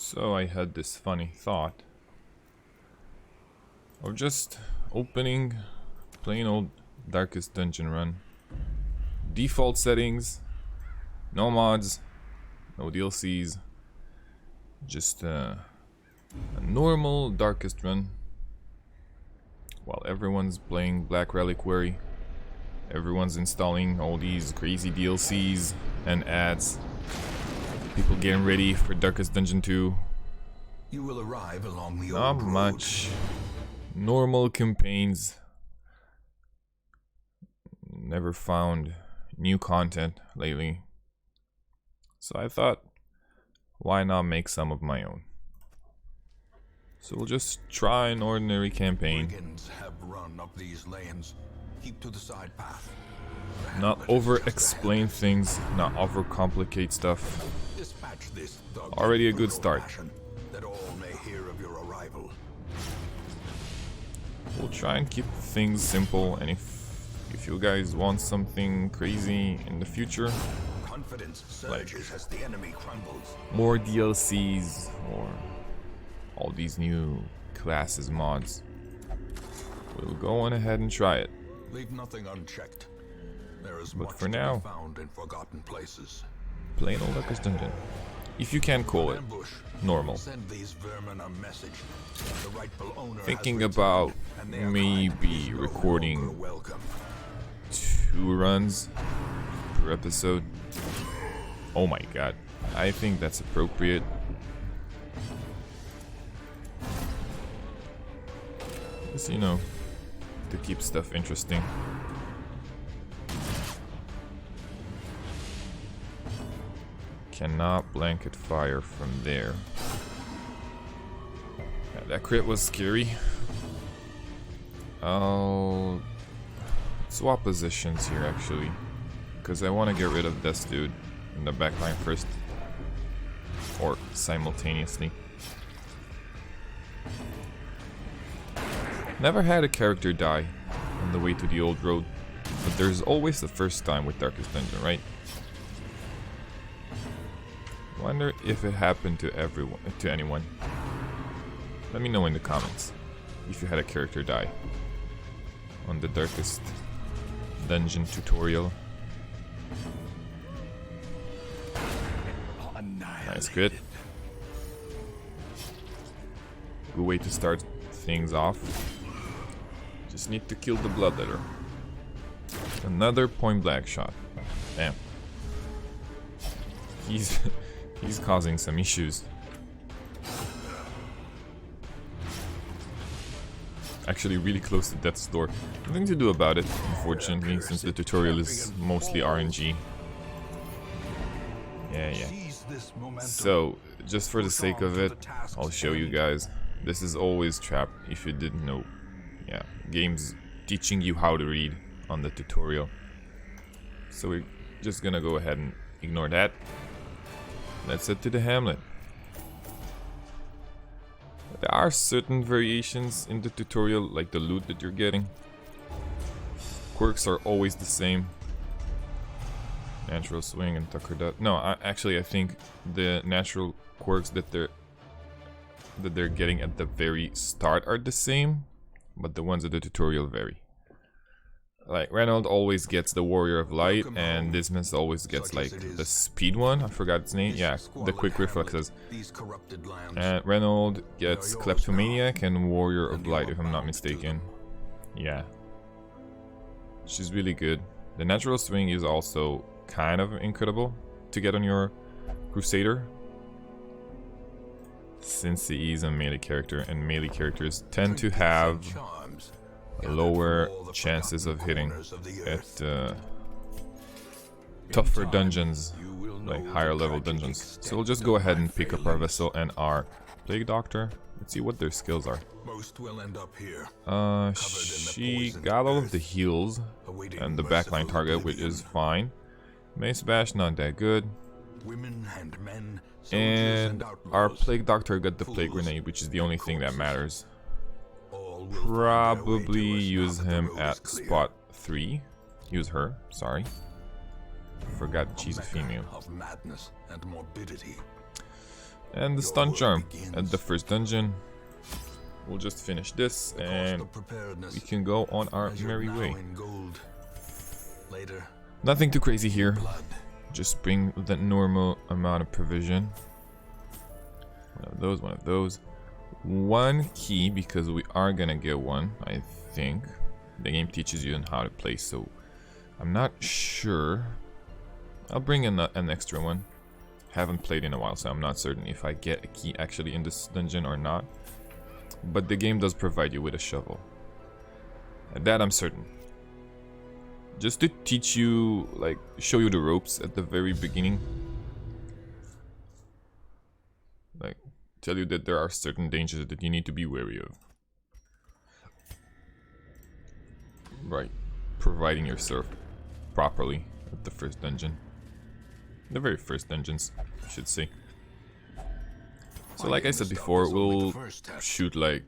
So I had this funny thought of just opening plain old Darkest Dungeon run. Default settings, no mods, no DLCs, just a normal Darkest run. While everyone's playing Black Reliquary, everyone's installing all these crazy DLCs and ads. People getting ready for Darkest Dungeon 2. You will arrive along the Not old road. much. Normal campaigns. Never found new content lately. So I thought, why not make some of my own? So we'll just try an ordinary campaign. Brigands have run up these lanes. Keep to the side path. Not over-explain things, not over-complicate stuff. Dispatch this thug Already a in good brutal start. fashion, that all may hear of your arrival. We'll try and keep things simple, and if you guys want something crazy in the future, Confidence surges as the enemy crumbles. more DLCs or all these new classes mods, we'll go on ahead and try it. Leave nothing unchecked. There is But much for to now- be found in forgotten places. Plain old Darkest Dungeon. If you can call it Ambush. normal. Send these vermin a message. The rightful owner Thinking has about returned, and their maybe kind is no recording longer welcome. 2 runs per episode. Oh my god, I think that's appropriate. Just, you know, to keep stuff interesting. Cannot blanket fire from there. Yeah, that crit was scary. I'll swap positions here actually, because I want to get rid of this dude in the backline first, or simultaneously. Never had a character die on the way to the old road, but there's always the first time with Darkest Dungeon, right? Wonder if it happened to anyone. Let me know in the comments if you had a character die on the Darkest Dungeon tutorial. Nice crit. Good way to start things off. Just need to kill the bloodletter. Another point blank shot. Damn. He's causing some issues. Actually really close to death's door. Nothing to do about it, unfortunately, since the tutorial is mostly RNG. Yeah. Seize this momentum. So, just for the sake of it, I'll show you guys. This is always trap, if you didn't know. Yeah, games teaching you how to read on the tutorial. So we're just gonna go ahead and ignore that. Let's head to the hamlet. There are certain variations in the tutorial, like the loot that you're getting. Quirks are always the same. Natural swing and Tucker Dot. No, I think the natural quirks that they're getting at the very start are the same, but the ones at the tutorial vary. Like Reynold always gets the Warrior of Light, and Dismas always gets like the speed one. I forgot its name. Yeah, the quick reflexes. And Reynold gets Kleptomaniac and Warrior of Light, if I'm not mistaken. Yeah, she's really good. The natural swing is also kind of incredible to get on your Crusader, since he is a melee character, and melee characters tend to have lower chances of hitting at tougher dungeons, like higher level dungeons. So we'll just go ahead and pick up our vessel and our Plague Doctor. Let's see what their skills are. Most will end up here. She got all of the heals and the backline target, which is fine. Mace Bash, not that good. Women and men, And our Plague Doctor got the Plague Grenade, which is the only thing that matters. Probably use him at spot 3. Use her, sorry. Forgot she's a female. Of madness and morbidity. And the stun charm at the first dungeon. We'll just finish this and we can go on our merry way. Nothing too crazy here. Just bring the normal amount of provision. One of those, one of those. One key, because we are gonna get one, I think. The game teaches you on how to play, so I'm not sure. I'll bring in an extra one. Haven't played in a while, so I'm not certain if I get a key actually in this dungeon or not. But the game does provide you with a shovel. And that I'm certain. Just to teach you, like, show you the ropes at the very beginning. Like, tell you that there are certain dangers that you need to be wary of. Right. Providing yourself properly at the first dungeon. The very first dungeons, I should say. So like I said before, we'll shoot like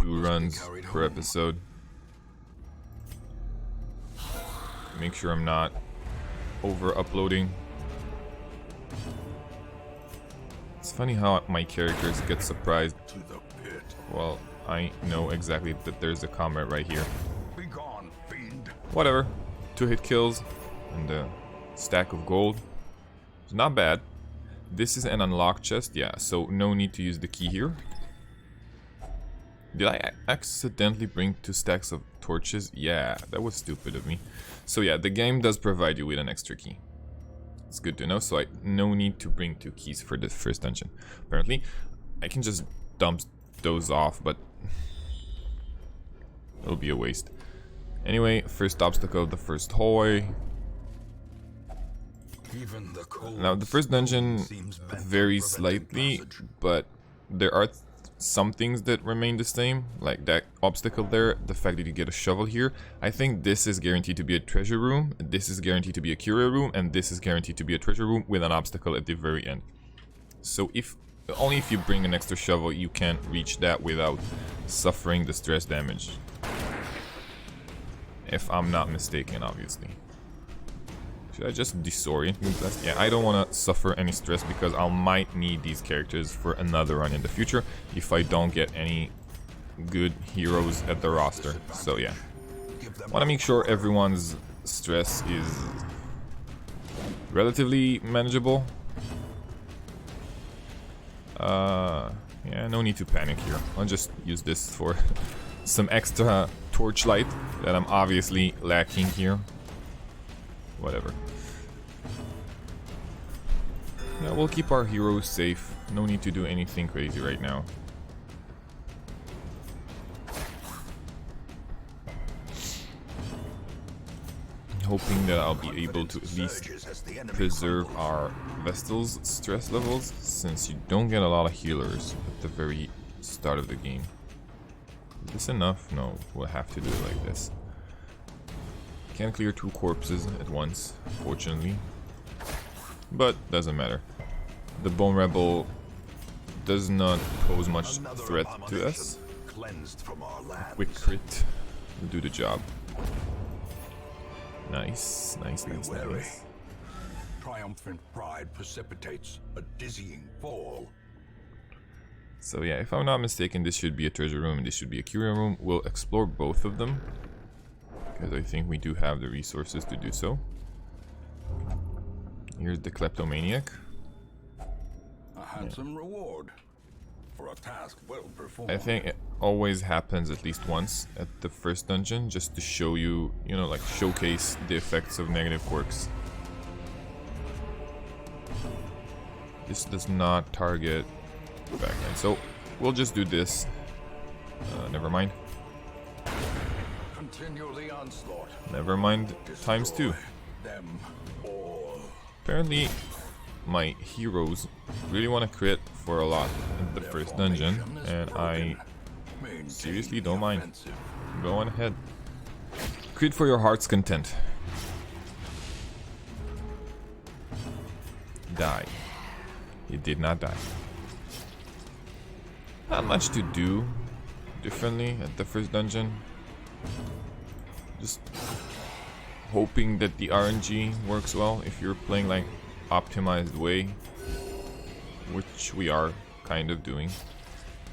2 runs per episode. Make sure I'm not over-uploading. It's funny how my characters get surprised. Well, I know exactly that there's a combat right here. Whatever. 2 hit kills and a stack of gold. It's not bad. This is an unlocked chest, yeah, so no need to use the key here. Did I accidentally bring 2 stacks of torches? Yeah, that was stupid of me. So yeah, the game does provide you with an extra key. It's good to know, so no need to bring 2 keys for the first dungeon. Apparently, I can just dump those off, but it'll be a waste. Anyway, first obstacle, the first hallway. Now the first dungeon varies slightly, but there are some things that remain the same, like that obstacle there, the fact that you get a shovel here. I think this is guaranteed to be a treasure room, this is guaranteed to be a curio room, and this is guaranteed to be a treasure room with an obstacle at the very end. So only if you bring an extra shovel you can reach that without suffering the stress damage. If I'm not mistaken, obviously. Should I just disorient me? Yeah, I don't want to suffer any stress because I might need these characters for another run in the future if I don't get any good heroes at the roster. So yeah, want to make sure everyone's stress is relatively manageable. Yeah, no need to panic here. I'll just use this for some extra torchlight that I'm obviously lacking here. Whatever. Yeah, we'll keep our heroes safe. No need to do anything crazy right now. Hoping that I'll be able to at least preserve our Vestal's stress levels, since you don't get a lot of healers at the very start of the game. Is this enough? No, we'll have to do it like this. Can't clear 2 corpses at once, fortunately. But doesn't matter. The Bone Rebel does not pose much threat to us. Quick crit will do the job. Nice, nice, nice, nice. Triumphant pride precipitates a dizzying fall. So yeah, if I'm not mistaken, this should be a treasure room and this should be a curio room. We'll explore both of them, because I think we do have the resources to do so. Here's the kleptomaniac. A handsome reward for a task well performed. I think it always happens at least once at the first dungeon, just to show you, you know, like showcase the effects of negative quirks. This does not target backline, so we'll just do this. Never mind. Continue the onslaught. Never mind. Times 2. Them all. Apparently, my heroes really want to crit for a lot in the first dungeon, and I seriously don't mind. Go on ahead. Crit for your heart's content. Die. He did not die. Not much to do differently at the first dungeon. Just hoping that the RNG works well if you're playing like optimized way. which we are kind of doing,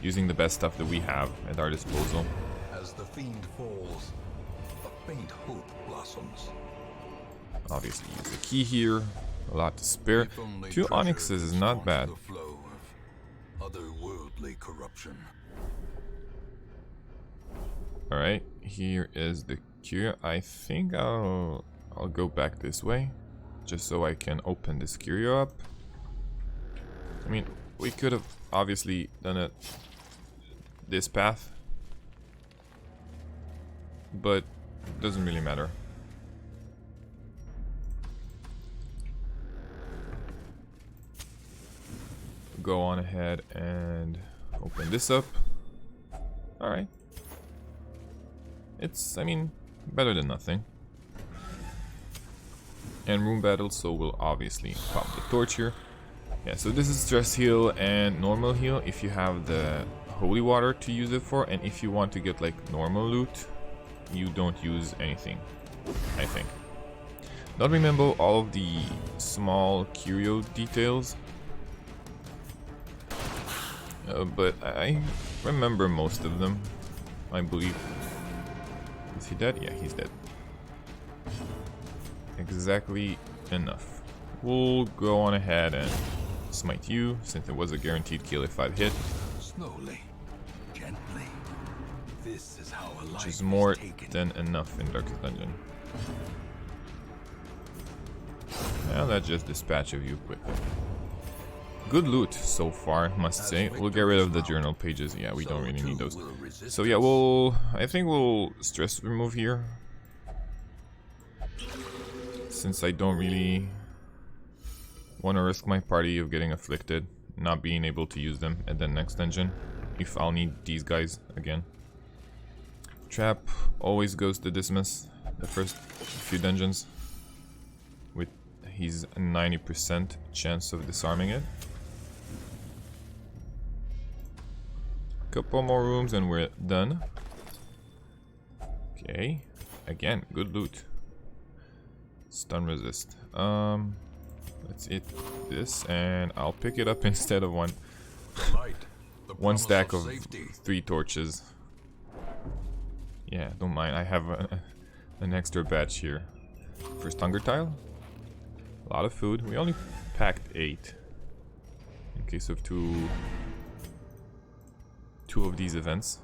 using the best stuff that we have at our disposal. As the fiend falls, a faint hope blossoms. Obviously use the key here, a lot to spare. If only 2 treasure onyxes is not staunch bad. the flow of otherworldly corruption. Alright, here is the curio. I think I'll go back this way, just so I can open this curio up. I mean, we could have obviously done it this path, but it doesn't really matter. Go on ahead and open this up. Alright. It's, I mean, better than nothing. And room battle, so we'll obviously pop the torch here. Yeah, so this is stress heal and normal heal if you have the holy water to use it for, and if you want to get like normal loot, you don't use anything, I think. Don't remember all of the small curio details, but I remember most of them, I believe. Is he dead? Yeah, he's dead. Exactly enough. We'll go on ahead and smite you, since it was a guaranteed kill if I'd hit. Slowly, gently. This is how a life Which is more is taken. than enough in Darkest Dungeon. Now let's just dispatch of you quickly. Good loot so far, must say. We'll get rid of the journal pages. Yeah, we don't really need those. So yeah, I think we'll stress remove here, since I don't really want to risk my party of getting afflicted, not being able to use them at the next dungeon, if I'll need these guys again. Trap always goes to dismiss the first few dungeons, with his 90% chance of disarming it. Couple more rooms and we're done. Okay, again, good loot. Stun resist. Let's eat this, and I'll pick it up instead of one stack of 3 torches. Yeah, don't mind. I have an extra batch here. First hunger tile. A lot of food. We only packed 8 in case of two of these events.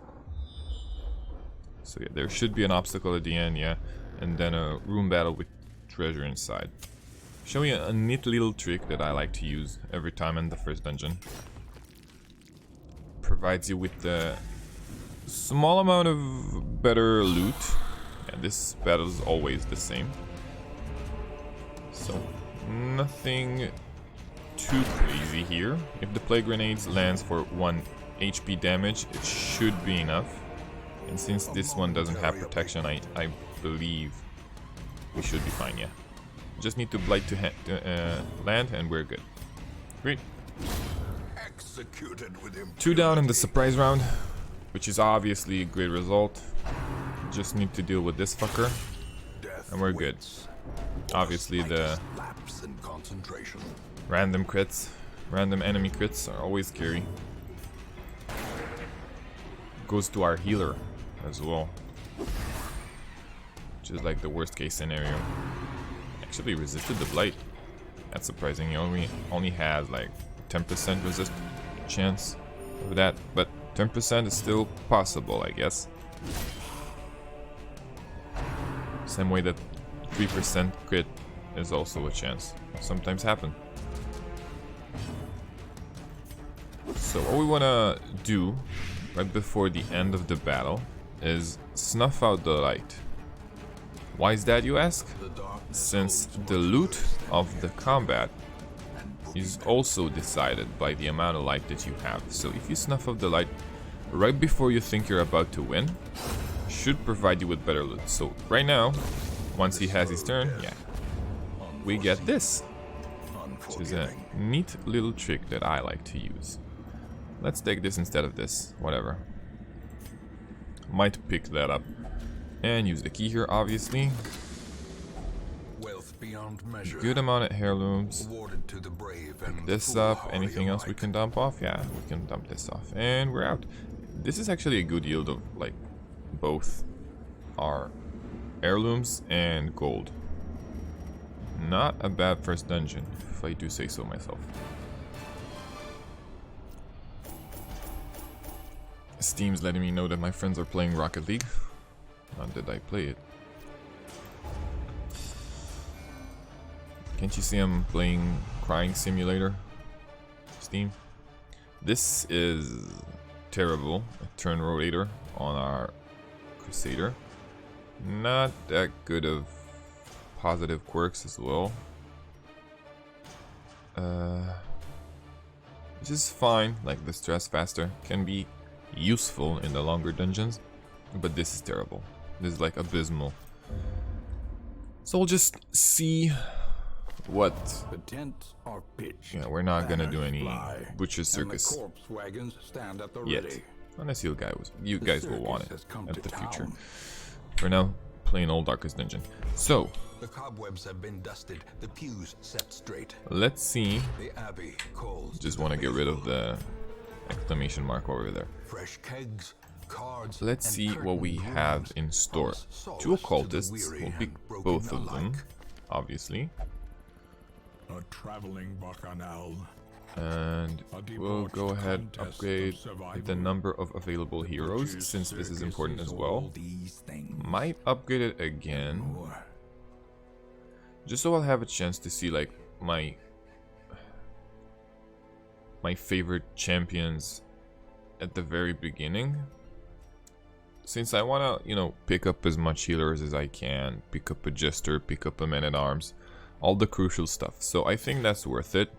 So yeah, there should be an obstacle at the end, yeah, and then a room battle with treasure inside. Show you a neat little trick that I like to use every time in the first dungeon. Provides you with a small amount of better loot. Yeah, this battle is always the same. So, nothing too crazy here. If the plague grenades lands for 1 HP damage, it should be enough. And since this one doesn't have protection, I believe we should be fine, yeah. Just need to blight to land and we're good. Great. Executed with 2 down in the surprise round, which is obviously a great result. Just need to deal with this fucker and we're good. Obviously the random crits, random enemy crits are always scary. Goes to our healer as well, which is like the worst case scenario. Actually resisted the blight. That's surprising. He only has like 10% resist chance of that, but 10% is still possible, I guess. Same way that 3% crit is also a chance. Sometimes happen. So what we wanna do right before the end of the battle is snuff out the light. Why is that, you ask? Since the loot of the combat is also decided by the amount of light that you have. So if you snuff out the light right before you think you're about to win, should provide you with better loot. So right now, once he has his turn, yeah, we get this, which is a neat little trick that I like to use. Let's take this instead of this, whatever. Might pick that up. And use the key here, obviously. round measure. Good amount of heirlooms. Awarded to the brave and This the up. foolhardy Anything else we alike. can dump off? Yeah, we can dump this off. And we're out. This is actually a good yield of, like, both our heirlooms and gold. Not a bad first dungeon, if I do say so myself. Steam's letting me know that my friends are playing Rocket League. Not that I play it. Can't you see I'm playing Crying Simulator? Steam. This is terrible. A turn rotator on our Crusader. Not that good of positive quirks as well. Which is fine, like the stress faster can be useful in the longer dungeons, but this is terrible. This is like abysmal. So we'll just see what. The tents are pitched. Yeah, we're not gonna do banners any fly, Butcher's and the Circus corpse wagons stand at the yet, ready. unless you The guys will want circus it has come at to the future. town. For now, plain old Darkest Dungeon. So The cobwebs have been dusted, the pews set straight. let's see. The abbey calls. Just to want to the get rid of faithful. the exclamation mark over there. Fresh kegs, cards. Let's and see what we curtained have rooms in store. promise Two solace to the occultists. weary We'll pick and broken both of them, alike. obviously. A traveling bacchanal. And we'll go ahead and upgrade the number of available heroes, since this is important as well. Might upgrade it again, just so I'll have a chance to see like my favorite champions at the very beginning. Since I wanna, you know, pick up as much healers as I can, pick up a jester, pick up a man-at-arms, all the crucial stuff. So I think that's worth it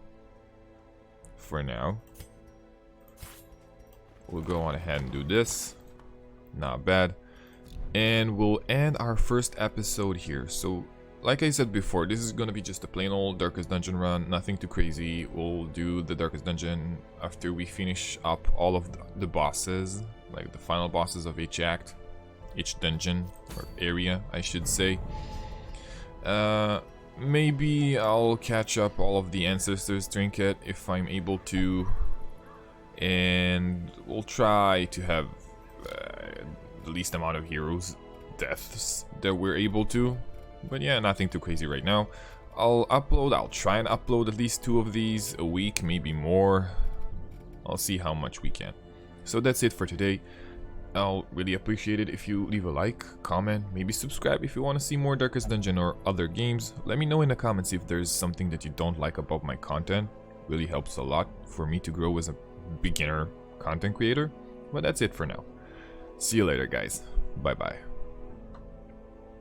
for now. We'll go on ahead and do this. Not bad. And we'll end our first episode here. So like I said before, this is gonna be just a plain old Darkest Dungeon run, nothing too crazy. We'll do the Darkest Dungeon after we finish up all of the bosses, like the final bosses of each act, each dungeon, or area I should say. Maybe I'll catch up all of the Ancestors Trinket if I'm able to, and we'll try to have the least amount of heroes deaths that we're able to. But yeah, nothing too crazy right now. I'll try and upload at least 2 of these a week, maybe more. I'll see how much we can. So that's it for today. I'll really appreciate it if you leave a like, comment, maybe subscribe if you want to see more Darkest Dungeon or other games. Let me know in the comments if there's something that you don't like about my content. Really helps a lot for me to grow as a beginner content creator. But that's it for now. See you later, guys. Bye bye.